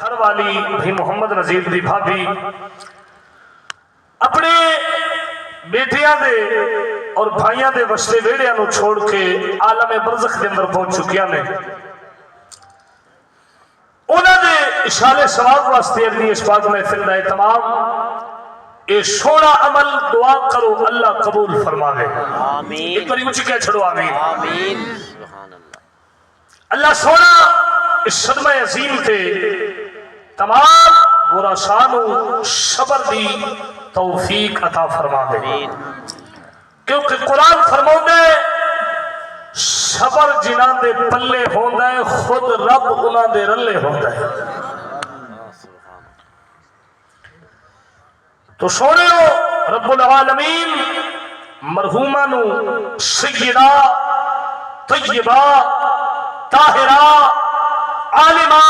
گھر والی بھی محمد نذیر دی بھابی اپنے بیٹیاں دے اور بھائیاں دے وسطے ویڑیاں نو چھوڑ کے عالم برزخ دے اندر پہنچ چکیاں نے. انہاں دے اشارے ثواب واسطے اگلی اس پاک محفل دا اہتمام اے سونا عمل دعا کرو اللہ قبول فرما دے. آمین. ایک باری اونچی کہہ چھڑو آمین. آمین. سبحان اللہ. اللہ سونا اس صدمہ عظیم تے تمام ورثانو صبر دی توفیق عطا فرما دے. کیونکہ قرآن فرماؤں ہے صبر جنہاں دے پلے ہوندہ ہے خود رب انہاں دے رلے ہوندہ ہے. تو سونے ہو رب العالمین مرحومانو سیدہ طیبہ طاہرہ عالمہ